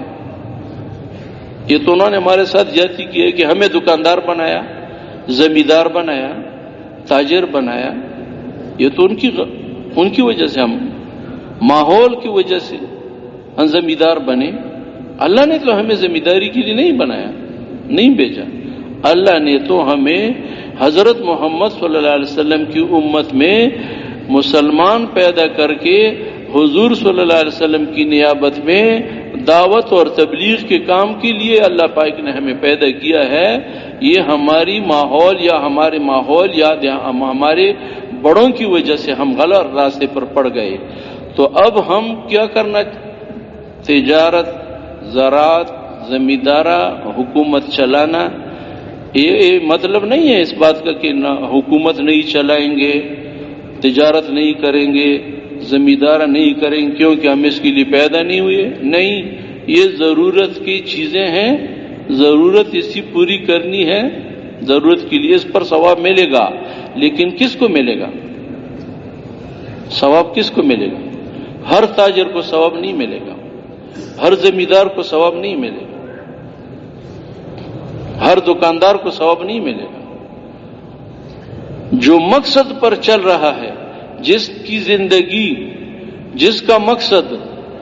یہ تو انہوں نے ہمارے ساتھ زیادتی کی ہے کہ ہمیں دکاندار بنایا، زمیندار بنایا، تاجر بنایا۔ یہ تو ان کی وجہ سے، ہم ماحول کی وجہ سے ہم زمیندار بنے۔ اللہ نے تو ہمیں زمینداری کے لیے نہیں بنایا، نہیں بھیجا۔ اللہ نے تو ہمیں حضرت محمد صلی اللہ علیہ وسلم کی امت میں مسلمان پیدا کر کے حضور صلی اللہ علیہ وسلم کی نیابت میں دعوت اور تبلیغ کے کام کے لیے اللہ پاک نے ہمیں پیدا کیا ہے۔ یہ ہماری ماحول یا ہمارے ماحول یا ہمارے بڑوں کی وجہ سے ہم غلط راستے پر پڑ گئے۔ تو اب ہم کیا کرنا؟ تجارت، زراعت، زمیندارہ، حکومت چلانا۔ یہ مطلب نہیں ہے اس بات کا کہ حکومت نہیں چلائیں گے، تجارت نہیں کریں گے، زمیندارہ نہیں کریں گے کیونکہ ہم اس کے لیے پیدا نہیں ہوئے۔ نہیں، یہ ضرورت کی چیزیں ہیں، ضرورت اسی پوری کرنی ہے، ضرورت کے لیے اس پر ثواب ملے گا، لیکن کس کو ملے گا؟ ثواب کس کو ملے گا؟ ہر تاجر کو ثواب نہیں ملے گا، ہر زمیندار کو ثواب نہیں ملے گا، ہر دکاندار کو ثواب نہیں ملے گا۔ جو مقصد پر چل رہا ہے، جس کی زندگی، جس کا مقصد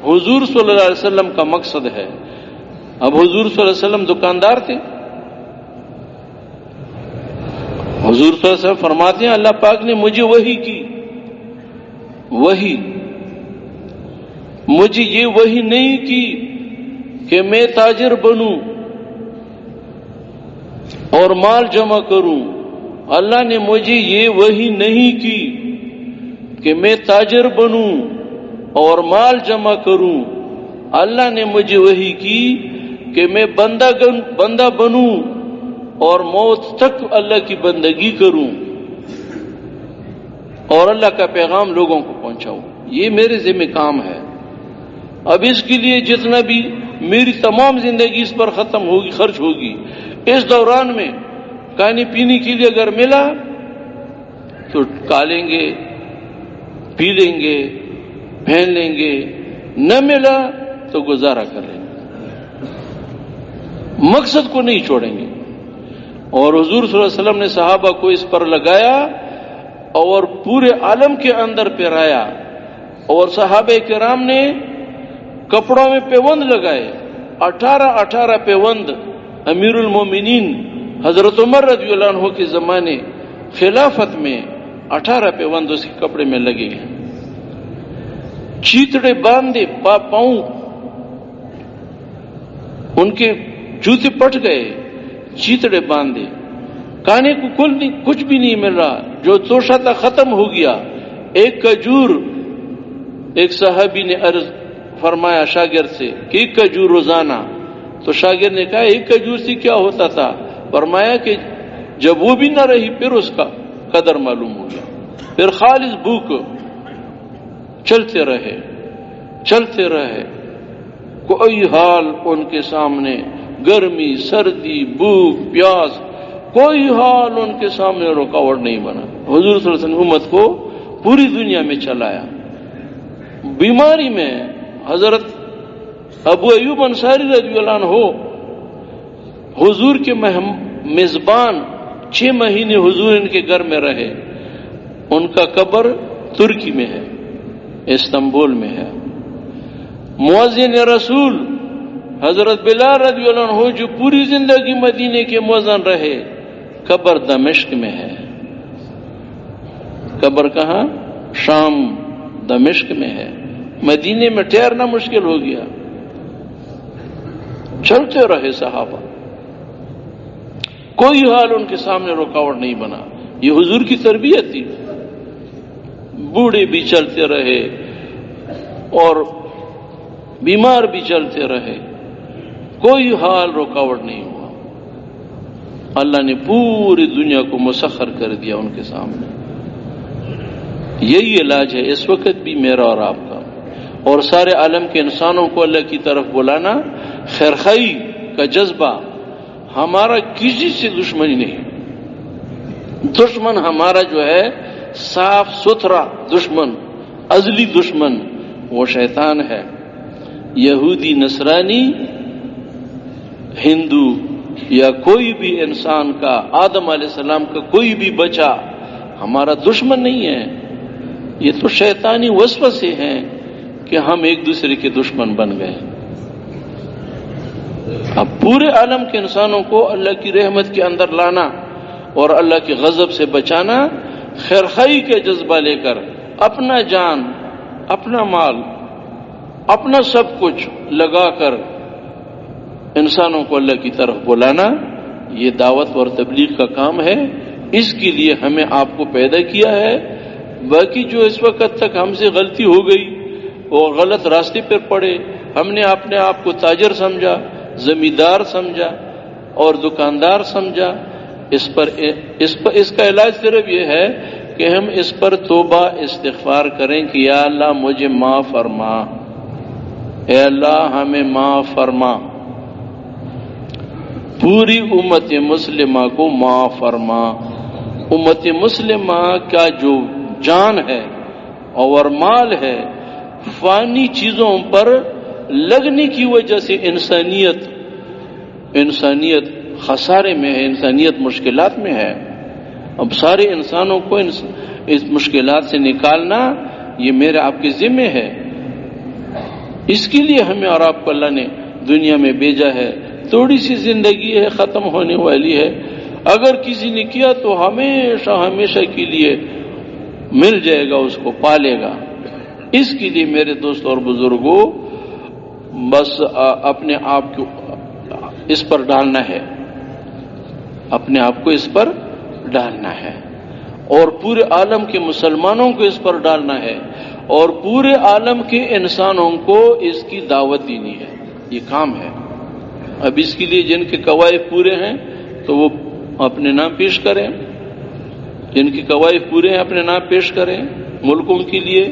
حضور صلی اللہ علیہ وسلم کا مقصد ہے۔ اب حضور صلی اللہ علیہ وسلم دکاندار تھے، حضور صلی اللہ علیہ وسلم فرماتے ہیں اللہ پاک نے مجھے وحی کی، وحی مجھے یہ وحی نہیں کی کہ میں تاجر بنوں اور مال جمع کروں، اللہ نے مجھے یہ وحی نہیں کی کہ میں تاجر بنوں اور مال جمع کروں، اللہ نے مجھے وحی کی کہ میں بندہ بنوں اور موت تک اللہ کی بندگی کروں اور اللہ کا پیغام لوگوں کو پہنچاؤں، یہ میرے ذمہ کام ہے۔ اب اس کے لیے جتنا بھی میری تمام زندگی اس پر ختم ہوگی، خرچ ہوگی، اس دوران میں کھانے پینے کے لیے اگر ملا تو کھا لیں گے، پی لیں گے، پہن لیں گے، نہ ملا تو گزارا کر لیں گے، مقصد کو نہیں چھوڑیں گے۔ اور حضور صلی اللہ علیہ وسلم نے صحابہ کو اس پر لگایا اور پورے عالم کے اندر پھیرایا، اور صحابہ کرام نے کپڑوں میں پیوند لگائے، 18 پیوند امیر المومنین حضرت عمر رضی اللہ عنہ کے زمانے خلافت میں 18 پیوند اس کے کپڑے میں لگے ہیں، چیتڑے باندھے، پاؤں ان کے جوتے پٹ گئے، چیتڑے باندھے، کھانے کو کچھ بھی نہیں مل رہا، جو توشہ تھا ختم ہو گیا۔ ایک کھجور، ایک صحابی نے عرض فرمایا شاگرد سے کہ ایک کھجور روزانہ، تو شاگرد نے کہا ایک کھجور سے کیا ہوتا تھا؟ فرمایا کہ جب وہ بھی نہ رہی پھر اس کا قدر معلوم ہو گیا، پھر خالص بھوک، چلتے رہے، کوئی حال ان کے سامنے، گرمی، سردی، بھوک، پیاس، کوئی حال ان کے سامنے رکاوٹ نہیں بنا۔ حضور صلی اللہ علیہ وسلم امت کو پوری دنیا میں چلایا۔ بیماری میں حضرت ابو ایوب انصاری رضی اللہ عنہ حضور کے میزبان 6 مہینے حضور ان کے گھر میں رہے، ان کا قبر ترکی میں ہے، استنبول میں ہے۔ مؤذن رسول حضرت بلال رضی اللہ عنہ جو پوری زندگی مدینے کے مؤذن رہے، قبر دمشق میں ہے۔ قبر کہاں؟ شام، دمشق میں ہے۔ مدینے میں ٹھہرنا مشکل ہو گیا، چلتے رہے صحابہ، کوئی حال ان کے سامنے رکاوٹ نہیں بنا۔ یہ حضور کی تربیت تھی۔ بوڑھے بھی چلتے رہے اور بیمار بھی چلتے رہے، کوئی حال رکاوٹ نہیں ہوا۔ اللہ نے پوری دنیا کو مسخر کر دیا ان کے سامنے۔ یہی علاج ہے اس وقت بھی میرا اور آپ کا، اور سارے عالم کے انسانوں کو اللہ کی طرف بلانا، خیرخواہی کا جذبہ۔ ہمارا کسی سے دشمنی نہیں، دشمن ہمارا جو ہے صاف ستھرا دشمن، ازلی دشمن وہ شیطان ہے۔ یہودی، نصرانی، ہندو یا کوئی بھی انسان کا، آدم علیہ السلام کا کوئی بھی بچہ ہمارا دشمن نہیں ہے۔ یہ تو شیطانی وسوسے ہیں کہ ہم ایک دوسرے کے دشمن بن گئے۔ اب پورے عالم کے انسانوں کو اللہ کی رحمت کے اندر لانا اور اللہ کے غضب سے بچانا، خیرخواہی کے جذبہ لے کر اپنا جان، اپنا مال، اپنا سب کچھ لگا کر انسانوں کو اللہ کی طرف بلانا، یہ دعوت اور تبلیغ کا کام ہے۔ اس کے لیے ہمیں آپ کو پیدا کیا ہے۔ باقی جو اس وقت تک ہم سے غلطی ہو گئی اور غلط راستے پر پڑے، ہم نے اپنے آپ کو تاجر سمجھا، زمیندار سمجھا اور دکاندار سمجھا، اس کا علاج صرف یہ ہے کہ ہم اس پر توبہ استغفار کریں کہ یا اللہ مجھے معاف فرما، اے اللہ ہمیں معاف فرما، پوری امت مسلمہ کو معاف فرما۔ امت مسلمہ کا جو جان ہے اور مال ہے، فانی چیزوں پر لگنے کی وجہ سے انسانیت خسارے میں ہے، انسانیت مشکلات میں ہے۔ اب سارے انسانوں کو اس مشکلات سے نکالنا یہ میرے آپ کے ذمہ ہے۔ اس کے لیے ہمیں اور آپ کو اللہ نے دنیا میں بھیجا ہے۔ تھوڑی سی زندگی ہے، ختم ہونے والی ہے، اگر کسی نے کیا تو ہمیشہ ہمیشہ کے لیے مل جائے گا، اس کو پالے گا۔ اس کے لیے میرے دوست اور بزرگوں بس اپنے آپ کو اس پر ڈالنا ہے، اپنے آپ کو اس پر ڈالنا ہے، اور پورے عالم کے مسلمانوں کو اس پر ڈالنا ہے، اور پورے عالم کے انسانوں کو اس کی دعوت دینی ہے۔ یہ کام ہے۔ اب اس کے لیے جن کے قوائف پورے ہیں تو وہ اپنے نام پیش کریں، جن کے قوائف پورے ہیں اپنے نام پیش کریں ملکوں کے لیے۔